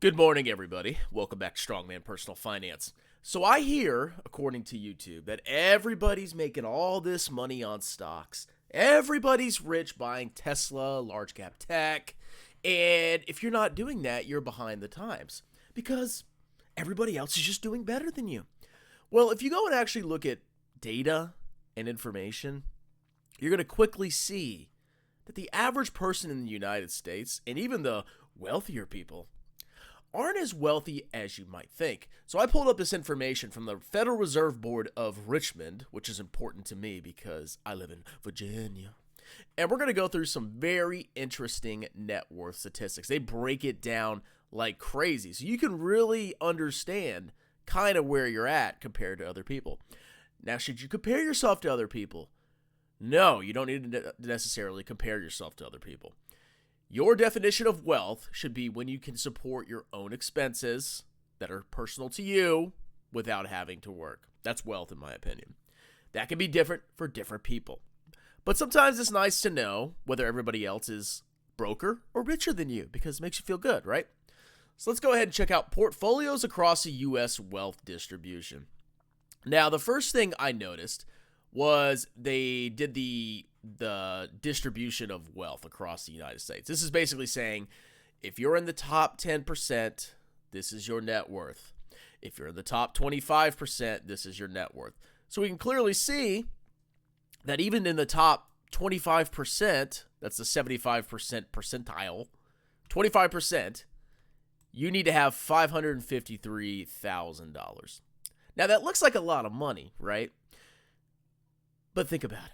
Good morning, everybody. Welcome back to Strongman Personal Finance. So I hear, according to YouTube, that everybody's making all this money on stocks. Everybody's rich buying Tesla, large cap tech. And if you're not doing that, you're behind the times because everybody else is just doing better than you. Well, if you go and actually look at data and information, you're going to quickly see that the average person in the United States, and even the wealthier people, aren't as wealthy as you might think. So I pulled up this information from the Federal Reserve Board of Richmond, which is important to me because I live in Virginia. And we're going to go through some very interesting net worth statistics. They break it down like crazy, so you can really understand kind of where you're at compared to other people. Now, should you compare yourself to other people? No, you don't need to necessarily compare yourself to other people. Your definition of wealth should be when you can support your own expenses that are personal to you without having to work. That's wealth, in my opinion. That can be different for different people. But sometimes it's nice to know whether everybody else is broker or richer than you because it makes you feel good, right? So let's go ahead and check out portfolios across the U.S. wealth distribution. Now, the first thing I noticed was they did the distribution of wealth across the United States. This is basically saying if you're in the top 10%, this is your net worth. If you're in the top 25%, this is your net worth. So we can clearly see that even in the top 25%, that's the 75% percentile, 25%, you need to have $553,000. Now that looks like a lot of money, right? But think about it.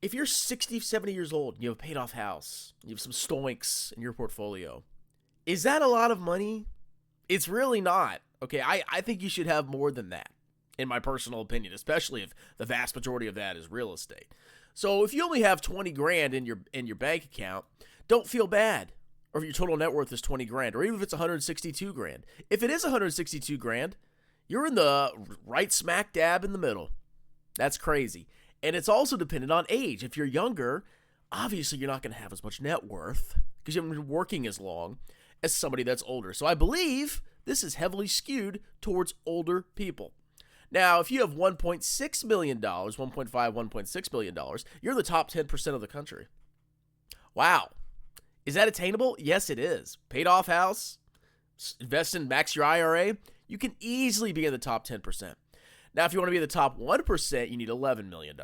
If you're 60, 70 years old, and you have a paid off house, you have some stoinks in your portfolio, is that a lot of money? It's really not. Okay, I think you should have more than that, in my personal opinion, especially if the vast majority of that is real estate. So if you only have 20 grand in your bank account, don't feel bad. Or if your total net worth is 20 grand, or even if it's 162 grand. If it is 162 grand, you're in the right smack dab in the middle. That's crazy. And it's also dependent on age. If you're younger, obviously you're not going to have as much net worth because you haven't been working as long as somebody that's older. So I believe this is heavily skewed towards older people. Now, if you have $1.6 million, 1.5, $1.6 million, you're in the top 10% of the country. Wow. Is that attainable? Yes, it is. Paid off house, invest in max your IRA, you can easily be in the top 10%. Now, if you want to be in the top 1%, you need $11 million.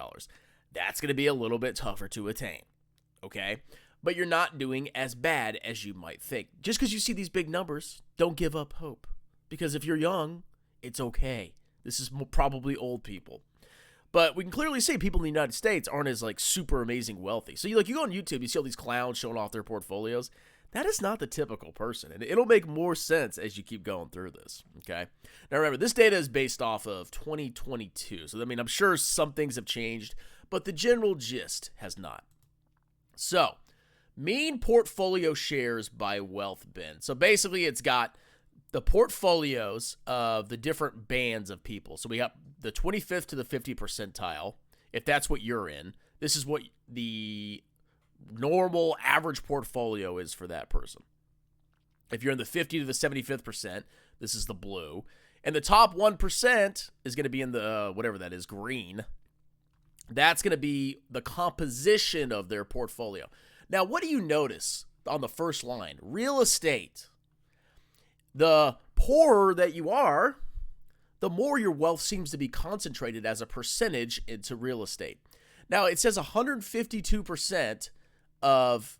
That's going to be a little bit tougher to attain, okay? But you're not doing as bad as you might think. Just because you see these big numbers, don't give up hope. Because if you're young, it's okay. This is probably old people. But we can clearly see people in the United States aren't as super amazing wealthy. So you go on YouTube, you see all these clowns showing off their portfolios. That is not the typical person, and it'll make more sense as you keep going through this, okay? Now remember, this data is based off of 2022, so I'm sure some things have changed, but the general gist has not. So, mean portfolio shares by wealth bin. So basically, it's got the portfolios of the different bands of people. So we got the 25th to the 50th percentile, if that's what you're in. This is what the normal average portfolio is for that person. If you're in the 50 to the 75th percent, this is the blue. And the top 1% is going to be in the, whatever that is, green. That's going to be the composition of their portfolio. Now, what do you notice on the first line? Real estate. The poorer that you are, the more your wealth seems to be concentrated as a percentage into real estate. Now, it says 152% of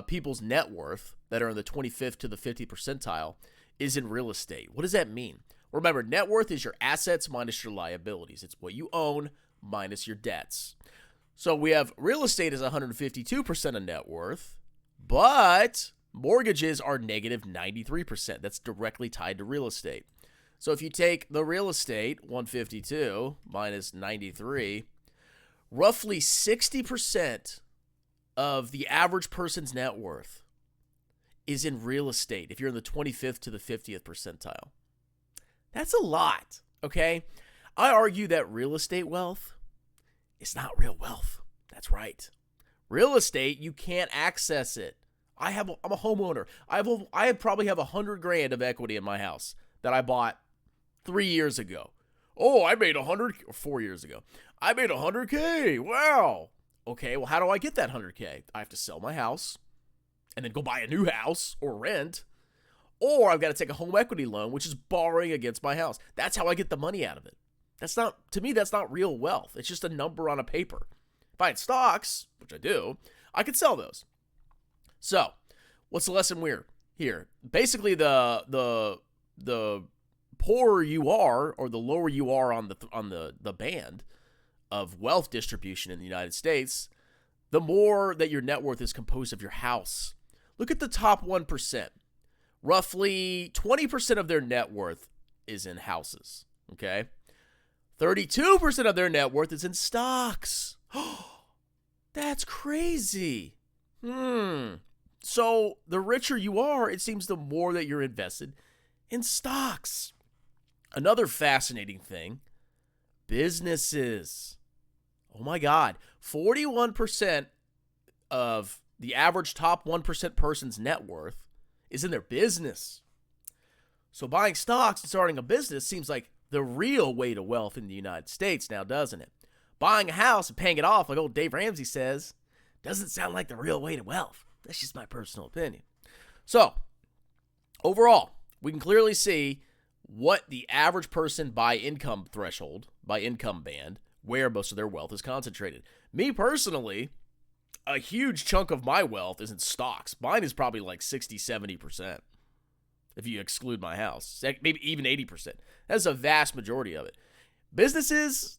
people's net worth that are in the 25th to the 50th percentile is in real estate. What does that mean? Remember, net worth is your assets minus your liabilities. It's what you own minus your debts. So we have real estate is 152% of net worth, but mortgages are negative 93%. That's directly tied to real estate. So if you take the real estate, 152 minus 93, roughly 60% of the average person's net worth is in real estate if you're in the 25th to the 50th percentile. That's a lot, okay? I argue that real estate wealth is not real wealth. That's right. Real estate, you can't access it I'm a homeowner. I probably have $100,000 of equity in my house that I bought 3 years ago. Oh, I made 4 years ago. I made $100K. Wow. Okay, well, how do I get that $100K? I have to sell my house and then go buy a new house or rent. Or I've got to take a home equity loan, which is borrowing against my house. That's how I get the money out of it. To me, that's not real wealth. It's just a number on a paper. If I had stocks, which I do, I could sell those. So, what's the lesson here? Basically, the poorer you are, or the lower you are on the band of wealth distribution in the United States, the more that your net worth is composed of your house. Look at the top 1%. Roughly 20% of their net worth is in houses, okay? 32% of their net worth is in stocks. That's crazy. So the richer you are, it seems the more that you're invested in stocks. Another fascinating thing, businesses. Oh my God, 41% of the average top 1% person's net worth is in their business. So buying stocks and starting a business seems like the real way to wealth in the United States now, doesn't it? Buying a house and paying it off, like old Dave Ramsey says, doesn't sound like the real way to wealth. That's just my personal opinion. So, overall, we can clearly see what the average person by income threshold, by income band, where most of their wealth is concentrated. Me personally, a huge chunk of my wealth is in stocks. Mine is probably like 60-70%. If you exclude my house, maybe even 80%. That's a vast majority of it. Businesses,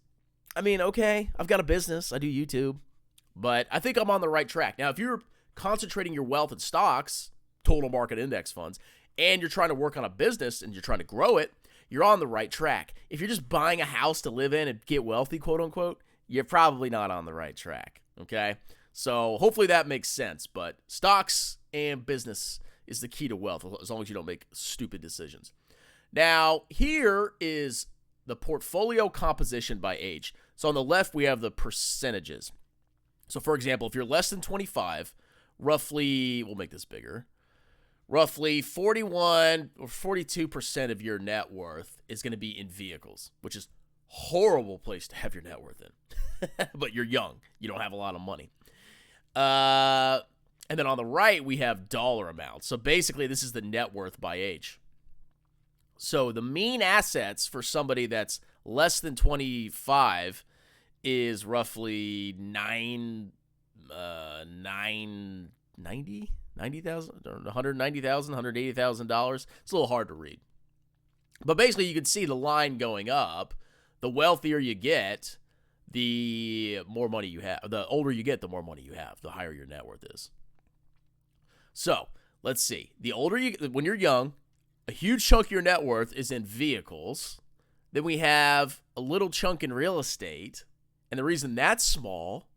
I mean, okay, I've got a business. I do YouTube. But I think I'm on the right track. Now, if you're concentrating your wealth in stocks, total market index funds, and you're trying to work on a business and you're trying to grow it, you're on the right track. If you're just buying a house to live in and get wealthy, quote unquote, you're probably not on the right track, okay? So hopefully that makes sense. But stocks and business is the key to wealth, as long as you don't make stupid decisions. Now, here is the portfolio composition by age. So on the left, we have the percentages. So for example, if you're less than 25, roughly, we'll make this bigger, roughly 41 or 42% of your net worth is going to be in vehicles, which is a horrible place to have your net worth in. But you're young. You don't have a lot of money. And then on the right, we have dollar amounts. So basically, this is the net worth by age. So the mean assets for somebody that's less than 25 is roughly $190,000, $180,000. It's a little hard to read. But basically, you can see the line going up. The wealthier you get, the more money you have. The older you get, the more money you have, the higher your net worth is. So, let's see. When you're young, a huge chunk of your net worth is in vehicles. Then we have a little chunk in real estate. And the reason that's small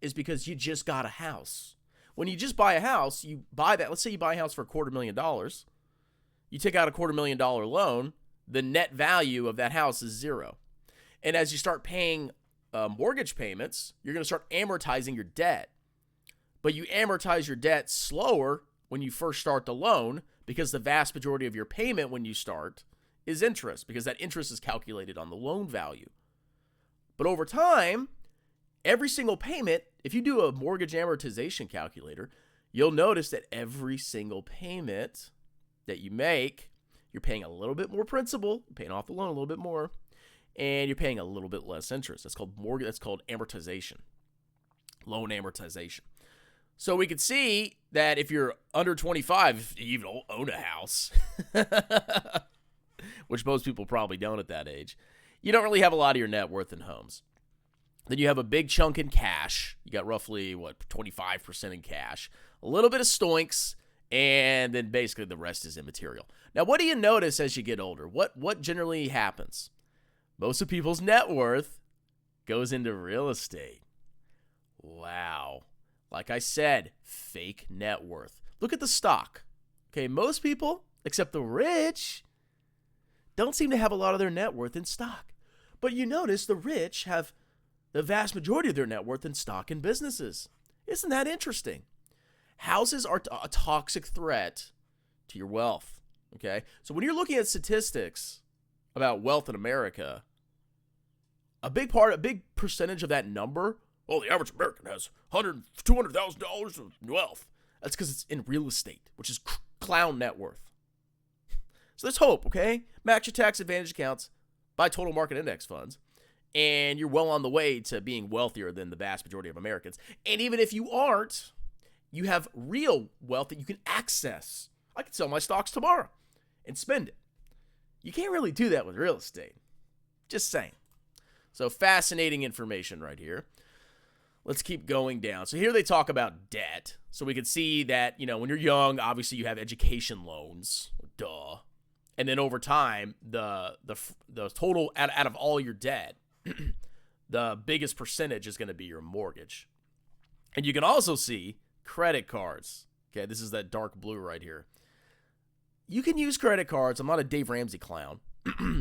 is because you just got a house. When you just buy a house, you buy that. Let's say you buy a house for $250,000. You take out a $250,000 loan. The net value of that house is zero. And as you start paying mortgage payments, you're going to start amortizing your debt. But you amortize your debt slower when you first start the loan because the vast majority of your payment when you start is interest, because that interest is calculated on the loan value. But over time, every single payment, if you do a mortgage amortization calculator, you'll notice that every single payment that you make, you're paying a little bit more principal, paying off the loan a little bit more, and you're paying a little bit less interest. That's called amortization, loan amortization. So we could see that if you're under 25, if you even own a house, which most people probably don't at that age, you don't really have a lot of your net worth in homes. Then you have a big chunk in cash. You got roughly, 25% in cash. A little bit of stoinks, and then basically the rest is immaterial. Now, what do you notice as you get older? What generally happens? Most of people's net worth goes into real estate. Wow. Like I said, fake net worth. Look at the stock. Okay, most people, except the rich, don't seem to have a lot of their net worth in stock. But you notice the rich have the vast majority of their net worth in stock and businesses. Isn't that interesting? Houses are a toxic threat to your wealth. Okay? So when you're looking at statistics about wealth in America, a big percentage of that number, well, the average American has $200,000 of wealth. That's because it's in real estate, which is clown net worth. So there's hope, okay? Max your tax advantage accounts, buy total market index funds, and you're well on the way to being wealthier than the vast majority of Americans. And even if you aren't, you have real wealth that you can access. I can sell my stocks tomorrow and spend it. You can't really do that with real estate. Just saying. So fascinating information right here. Let's keep going down. So here they talk about debt. So we can see that, when you're young, obviously you have education loans. Duh. And then over time, the total out of all your debt, the biggest percentage is going to be your mortgage. And you can also see credit cards. Okay, this is that dark blue right here. You can use credit cards. I'm not a Dave Ramsey clown.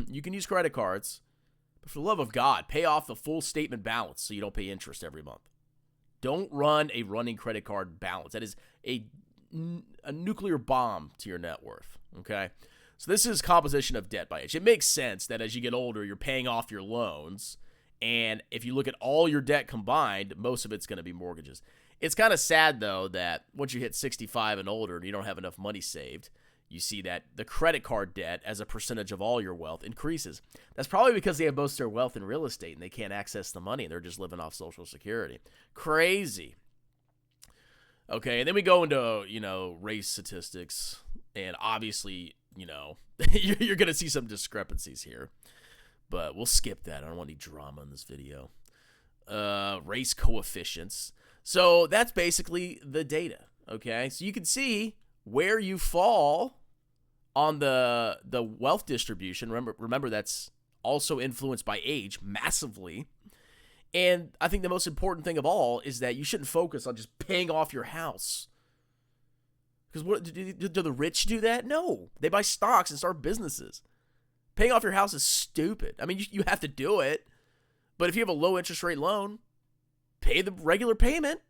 You can use credit cards, but for the love of God, pay off the full statement balance so you don't pay interest every month. Don't run a running credit card balance. That is a nuclear bomb to your net worth. Okay. So this is composition of debt by age. It makes sense that as you get older, you're paying off your loans. And if you look at all your debt combined, most of it's going to be mortgages. It's kind of sad, though, that once you hit 65 and older and you don't have enough money saved, you see that the credit card debt as a percentage of all your wealth increases. That's probably because they have most of their wealth in real estate and they can't access the money. They're just living off Social Security. Crazy. Okay, and then we go into, race statistics. And obviously, you're going to see some discrepancies here. But we'll skip that. I don't want any drama in this video. Race coefficients. So that's basically the data, okay? So you can see where you fall on the wealth distribution. Remember that's also influenced by age massively. And I think the most important thing of all is that you shouldn't focus on just paying off your house. Because what do the rich do that? No. They buy stocks and start businesses. Paying off your house is stupid. I mean, you have to do it. But if you have a low interest rate loan, pay the regular payment.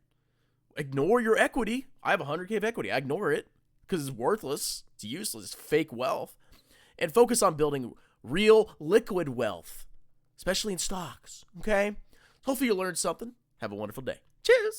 Ignore your equity. I have $100K of equity. I ignore it because it's worthless. It's useless. It's fake wealth. And focus on building real liquid wealth, especially in stocks. Okay? Hopefully you learned something. Have a wonderful day. Cheers.